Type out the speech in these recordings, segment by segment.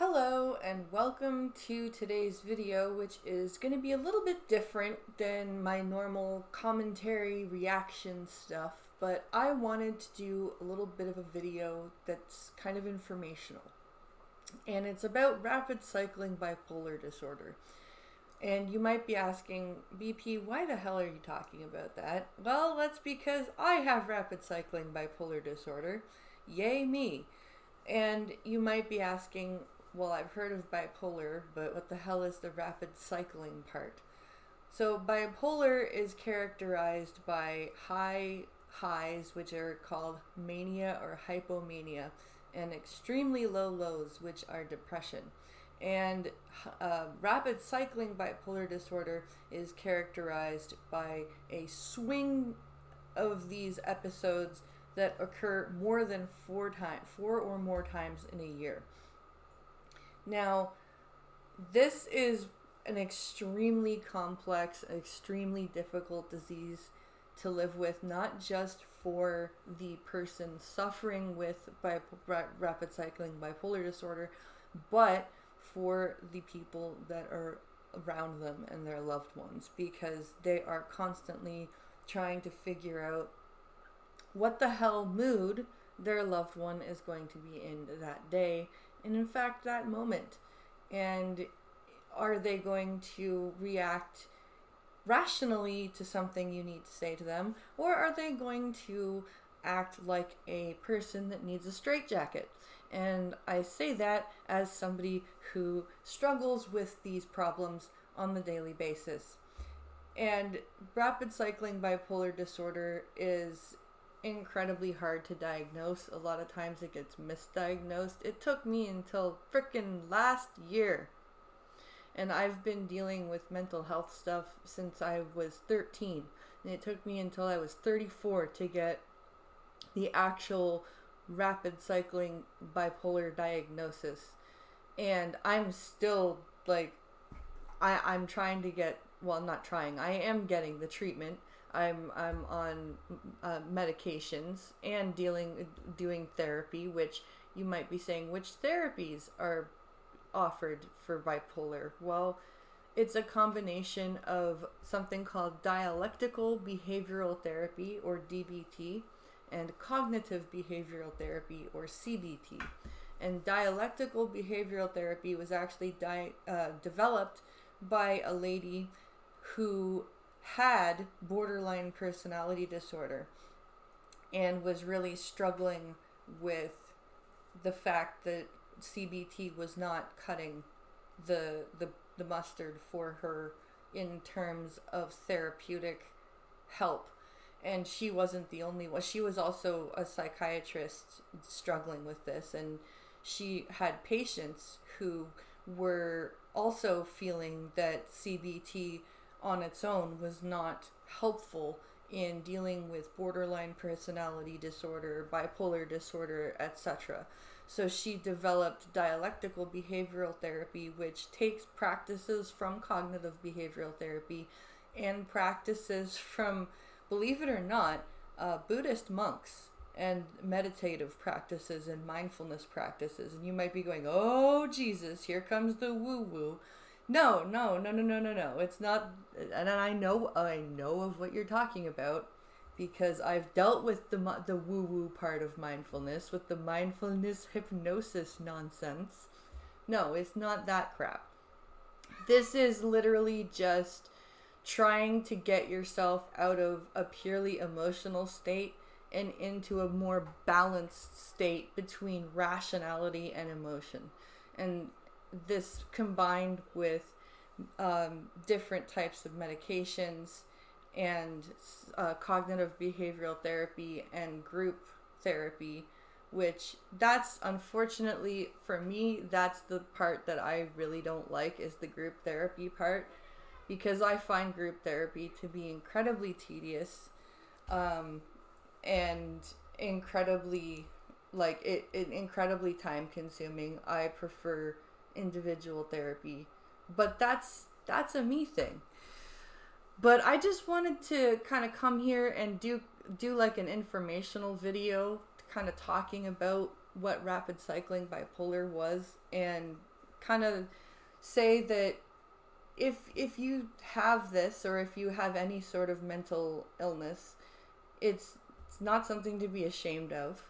Hello and welcome to today's video, which is going to be a little bit different than my normal commentary reaction stuff, but I wanted to do a little bit of a video that's kind of informational. And it's about rapid cycling bipolar disorder. And you might be asking, BP, why the hell are you talking about that? Well, that's because I have rapid cycling bipolar disorder. Yay me. And you might be asking, well, I've heard of bipolar, but what the hell is the rapid cycling part? So bipolar is characterized by high highs, which are called mania or hypomania, and extremely low lows, which are depression. And rapid cycling bipolar disorder is characterized by a swing of these episodes that occur more than four or more times in a year. Now, this is an extremely complex, extremely difficult disease to live with, not just for the person suffering with rapid cycling bipolar disorder, but for the people that are around them and their loved ones, because they are constantly trying to figure out what the hell mood their loved one is going to be in that day, and in fact that moment. And are they going to react rationally to something you need to say to them, or are they going to act like a person that needs a straitjacket? And I say that as somebody who struggles with these problems on the daily basis. And rapid cycling bipolar disorder is incredibly hard to diagnose. A lot of times it gets misdiagnosed. It took me until frickin' last year. And I've been dealing with mental health stuff since I was 13. And it took me until I was 34 to get the actual rapid cycling bipolar diagnosis. And I'm still I'm trying to get, well, not trying, I am getting the treatment. I'm on medications and doing therapy, which you might be saying, which therapies are offered for bipolar? Well, it's a combination of something called dialectical behavioral therapy, or DBT, and cognitive behavioral therapy, or CBT. And dialectical behavioral therapy was actually developed by a lady who had borderline personality disorder and was really struggling with the fact that CBT was not cutting the mustard for her in terms of therapeutic help. And she wasn't the only one. She was also a psychiatrist struggling with this, and she had patients who were also feeling that CBT on its own was not helpful in dealing with borderline personality disorder, bipolar disorder, etc. So she developed dialectical behavioral therapy, which takes practices from cognitive behavioral therapy and practices from, believe it or not, Buddhist monks, and meditative practices and mindfulness practices. And you might be going, oh Jesus, here comes the woo-woo. No. It's not, and I know of what you're talking about, because I've dealt with the woo-woo part of mindfulness, with the mindfulness hypnosis nonsense. No, it's not that crap. This is literally just trying to get yourself out of a purely emotional state and into a more balanced state between rationality and emotion. And this combined with different types of medications and cognitive behavioral therapy and group therapy, which that's, unfortunately for me, that's the part that I really don't like, is the group therapy part, because I find group therapy to be incredibly tedious and incredibly incredibly time consuming. I prefer individual therapy, but that's a me thing. But I just wanted to kind of come here and do like an informational video kind of talking about what rapid cycling bipolar was, and kind of say that if you have this, or if you have any sort of mental illness, it's not something to be ashamed of.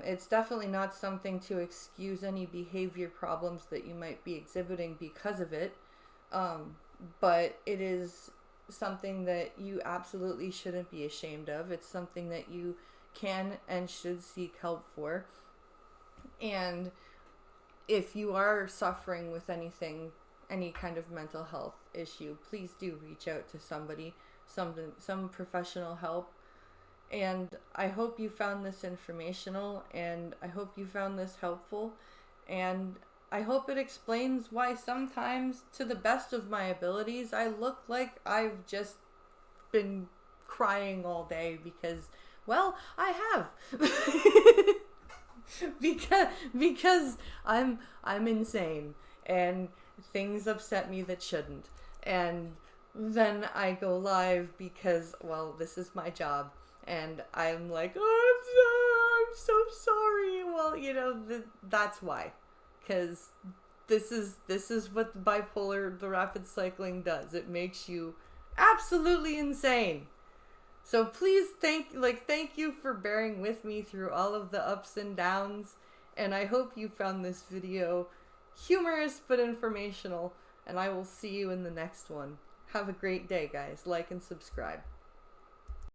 It's definitely not something to excuse any behavior problems that you might be exhibiting because of it. But it is something that you absolutely shouldn't be ashamed of. It's something that you can and should seek help for. And if you are suffering with anything, any kind of mental health issue, please do reach out to somebody, some professional help. And I hope you found this informational, and I hope you found this helpful, and I hope it explains why sometimes, to the best of my abilities, I look like I've just been crying all day because, well, I have. because I'm insane, and things upset me that shouldn't. And then I go live because, well, this is my job. And I'm like, oh, I'm so sorry. Well, you know, that's why. Because this is what the bipolar, the rapid cycling does. It makes you absolutely insane. So please thank you for bearing with me through all of the ups and downs. And I hope you found this video humorous but informational. And I will see you in the next one. Have a great day, guys. Like and subscribe.